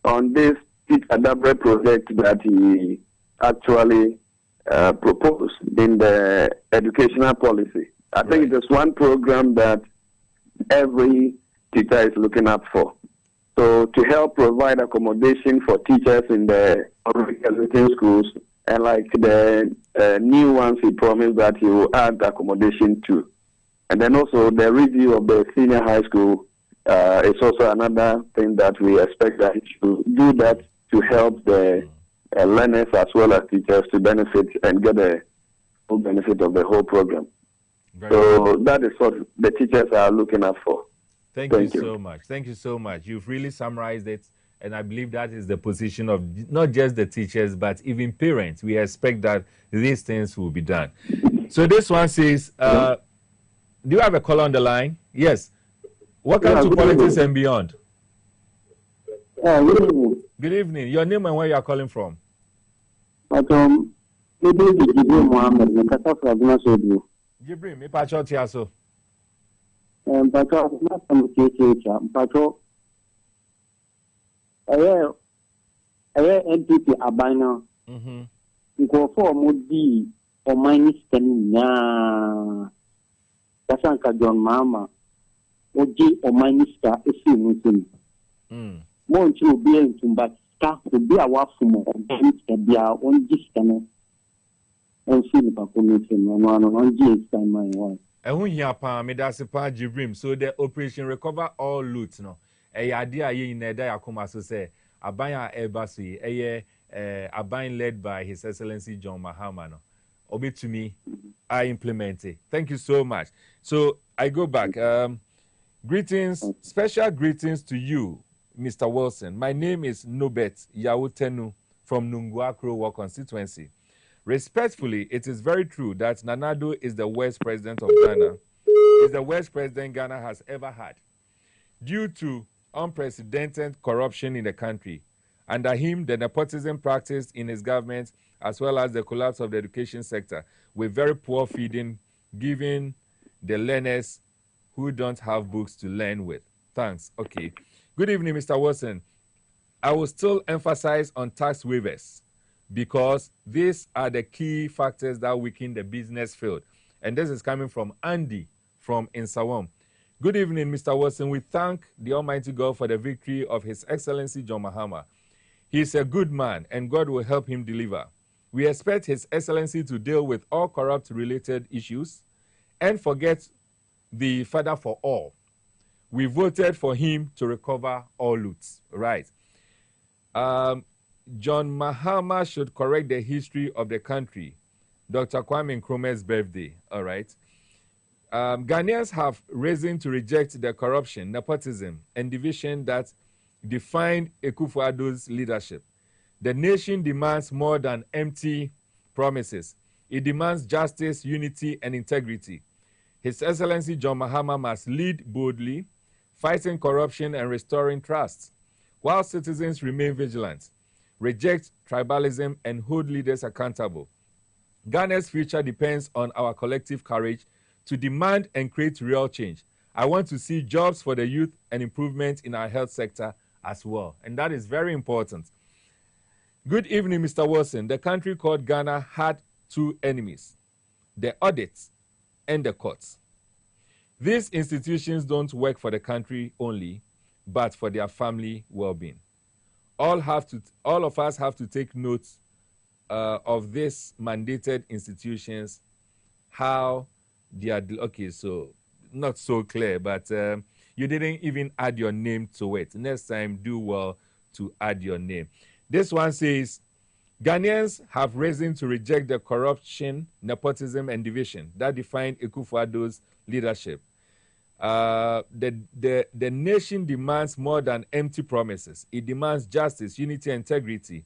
on this Teach Adabre project that he actually proposed in the educational policy. I think it is one program that every teacher is looking up for. So to help provide accommodation for teachers in the existing schools, and like the new ones he promised that he will add accommodation to. And then also the review of the senior high school is also another thing that we expect that he should do that to help the learners as well as teachers to benefit and get the full benefit of the whole program. So that is what the teachers are looking out for. Thank you so much. Thank you so much. You've really summarized it. And I believe that is the position of not just the teachers, but even parents. We expect that these things will be done. So this one says, do you have a caller on the line? Yes. Welcome to Politics and Beyond. Good evening. Good evening. Your name and where you are calling from? Jibril Mohammed, Jibril, me pacho tiaso. Pacho, not some Pacho. NPP abana. Go for Modi or minus 10 ya. Kasanka John Mama. Oji or minus a few Muslim. Won't you be able to but staff to be a wafumo or be our own disconnect and see the population on G time my wife. And when you are me that's a part Jibrim, so the operation recover all loot no. Idea ye in there Yakuma so say Abaya Ebasi, Abine led by His Excellency John Mahama no. Obi to me, I implement it. Thank you so much. So I go back. Greetings, special greetings to you, Mr. Wilson. My name is Nobet Yawutenu from Nungua-Krowa constituency. Respectfully, it is very true that Nanado is the worst president of Ghana, is the worst president Ghana has ever had. Due to unprecedented corruption in the country. Under him, the nepotism practiced in his government, as well as the collapse of the education sector, with very poor feeding, giving the learners who don't have books to learn with. Thanks. Okay. Good evening, Mr. Wilson. I will still emphasize on tax waivers because these are the key factors that weaken the business field. And this is coming from Andy from Insawam. Good evening, Mr. Wilson. We thank the Almighty God for the victory of His Excellency John Mahama. He is a good man, and God will help him deliver. We expect His Excellency to deal with all corrupt-related issues and forget the Father for all. We voted for him to recover all loots. Right. John Mahama should correct the history of the country. Dr. Kwame Nkrumah's birthday. All right. Ghanaians have risen to reject the corruption, nepotism, and division that defined Akufo-Addo's leadership. The nation demands more than empty promises. It demands justice, unity, and integrity. His Excellency John Mahama must lead boldly, fighting corruption and restoring trust, while citizens remain vigilant, reject tribalism, and hold leaders accountable. Ghana's future depends on our collective courage to demand and create real change. I want to see jobs for the youth and improvement in our health sector as well. And that is very important. Good evening, Mr. Wilson. The country called Ghana had two enemies, the audits and the courts. These institutions don't work for the country only, but for their family well-being. All of us have to take notes of these mandated institutions, how they are, okay, so not so clear, but you didn't even add your name to it. Next time, do well to add your name. This one says, Ghanaians have risen to reject the corruption, nepotism, and division that defined Akufo-Addo's leadership. The nation demands more than empty promises. It demands justice, unity, and integrity.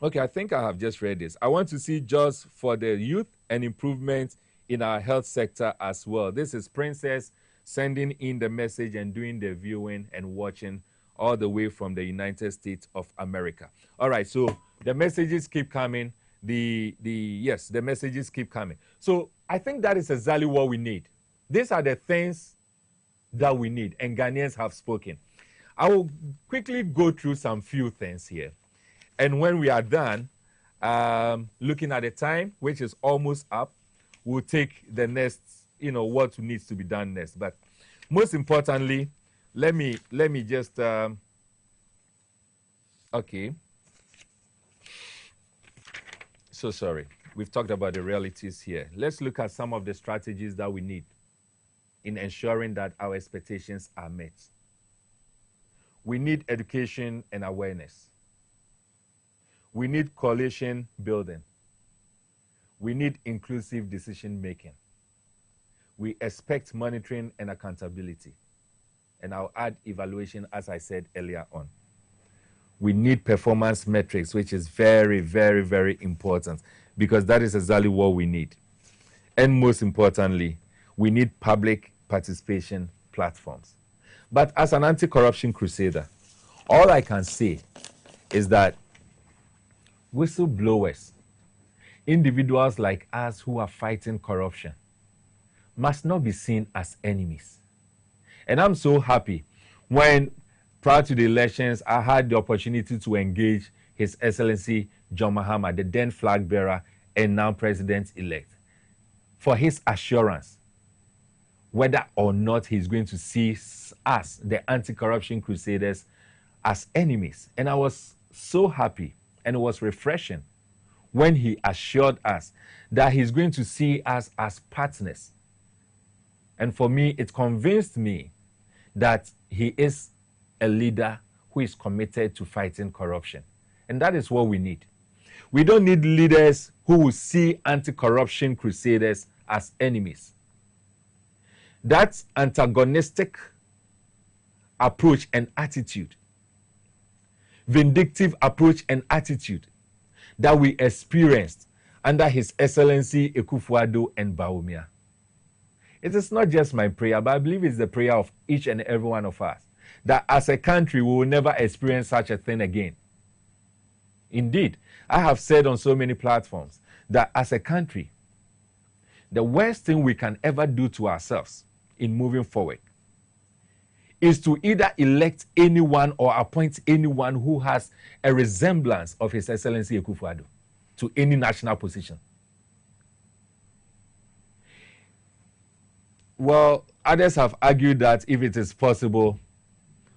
Okay, I think I have just read this. I want to see jobs for the youth and improvement in our health sector as well. This is Princess sending in the message and doing the viewing and watching all the way from the United States of America. All right, so the messages keep coming. The messages keep coming. So I think that is exactly what we need. These are the things that we need, and Ghanaians have spoken. I will quickly go through some few things here. And when we are done, looking at the time, which is almost up, we'll take the next, what needs to be done next. But most importantly, let me just, okay. So sorry. We've talked about the realities here. Let's look at some of the strategies that we need in ensuring that our expectations are met. We need education and awareness. We need coalition building. We need inclusive decision making. We expect monitoring and accountability. And I'll add evaluation, as I said earlier on. We need performance metrics, which is very, very, very important, because that is exactly what we need. And most importantly, we need public participation platforms. But as an anti-corruption crusader, all I can say is that whistleblowers, individuals like us who are fighting corruption, must not be seen as enemies. And I'm so happy when, prior to the elections, I had the opportunity to engage His Excellency John Mahama, the then flag bearer and now president-elect, for his assurance whether or not he's going to see us, the anti-corruption crusaders, as enemies. And I was so happy, and it was refreshing when he assured us that he's going to see us as partners. And for me, it convinced me that he is a leader who is committed to fighting corruption. And that is what we need. We don't need leaders who will see anti-corruption crusaders as enemies. That antagonistic approach and attitude, vindictive approach and attitude that we experienced under His Excellency Akufo-Addo and Bawumia. It is not just my prayer, but I believe it's the prayer of each and every one of us, that as a country we will never experience such a thing again. Indeed, I have said on so many platforms that as a country, the worst thing we can ever do to ourselves in moving forward is to either elect anyone or appoint anyone who has a resemblance of His Excellency Akufo-Addo to any national position. Well, others have argued that if it is possible,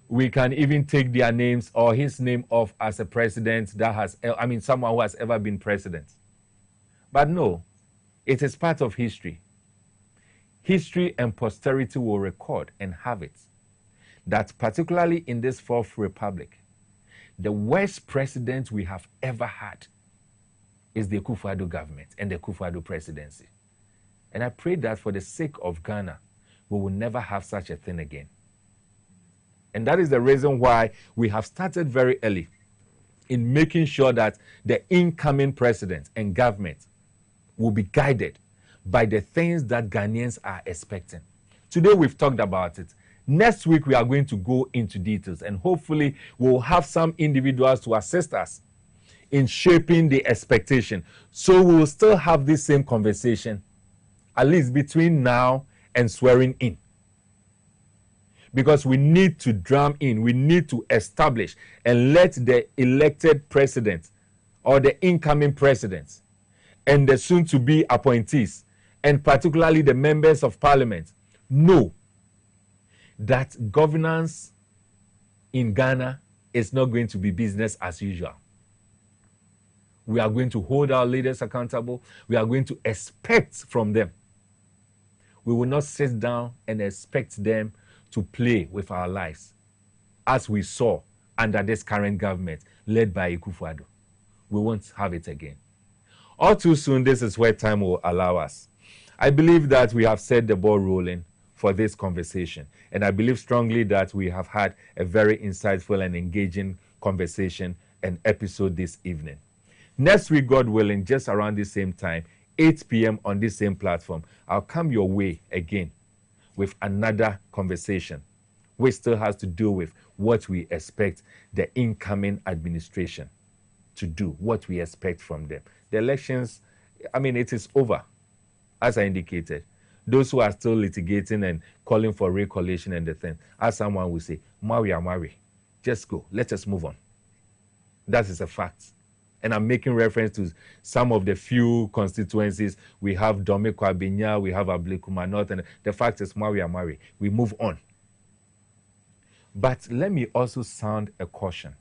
we can even take their names or his name off as a president that has, someone who has ever been president. But no, it is part of history. History and posterity will record and have it that particularly in this Fourth Republic, the worst president we have ever had is the Akufo-Addo government and the Akufo-Addo presidency. And I pray that for the sake of Ghana, we will never have such a thing again. And that is the reason why we have started very early in making sure that the incoming president and government will be guided by the things that Ghanaians are expecting. Today we've talked about it. Next week we are going to go into details, and hopefully we'll have some individuals to assist us in shaping the expectation. So we will still have this same conversation, at least between now and swearing in. Because we need to drum in, we need to establish and let the elected president or the incoming presidents and the soon-to-be appointees, and particularly the members of parliament, know that governance in Ghana is not going to be business as usual. We are going to hold our leaders accountable. We are going to expect from them. We will not sit down and expect them to play with our lives, as we saw under this current government led by Akufo-Addo. We won't have it again. All too soon, this is where time will allow us. I believe that we have set the ball rolling for this conversation, and I believe strongly that we have had a very insightful and engaging conversation and episode this evening. Next week, God willing, just around the same time, 8 p.m. on this same platform, I'll come your way again with another conversation, which still has to do with what we expect the incoming administration to do, what we expect from them. The elections, I mean, it is over, as I indicated. Those who are still litigating and calling for recollation and the thing, as someone will say, marry. Just go. Let us move on. That is a fact. And I'm making reference to some of the few constituencies. We have Domeko Abinya, we have Ablekuma North, and the fact is, marry. We move on. But let me also sound a caution.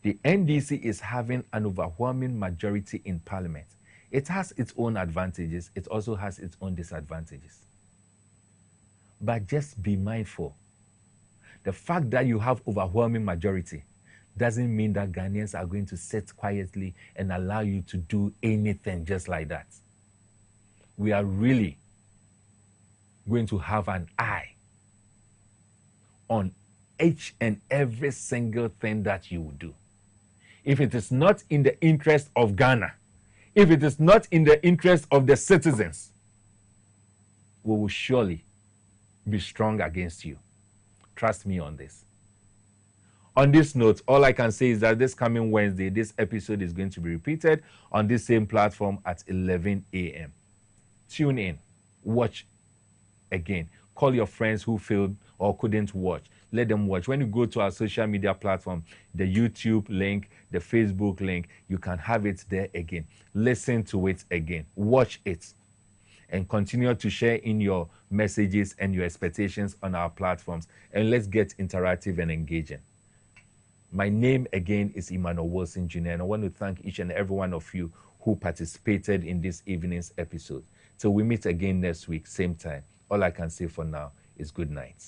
The NDC is having an overwhelming majority in parliament. It has its own advantages. It also has its own disadvantages. But just be mindful. The fact that you have overwhelming majority doesn't mean that Ghanaians are going to sit quietly and allow you to do anything just like that. We are really going to have an eye on each and every single thing that you do. If it is not in the interest of Ghana, if it is not in the interest of the citizens, we will surely be strong against you. Trust me on this. On this note, all I can say is that this coming Wednesday, this episode is going to be repeated on this same platform at 11 a.m. Tune in, watch again. Call your friends who failed or couldn't watch. Let them watch. When you go to our social media platform, the YouTube link, the Facebook link, you can have it there again. Listen to it again. Watch it. And continue to share in your messages and your expectations on our platforms. And let's get interactive and engaging. My name again is Emmanuel Wilson Jr. And I want to thank each and every one of you who participated in this evening's episode. Till we meet again next week, same time. All I can say for now is good night.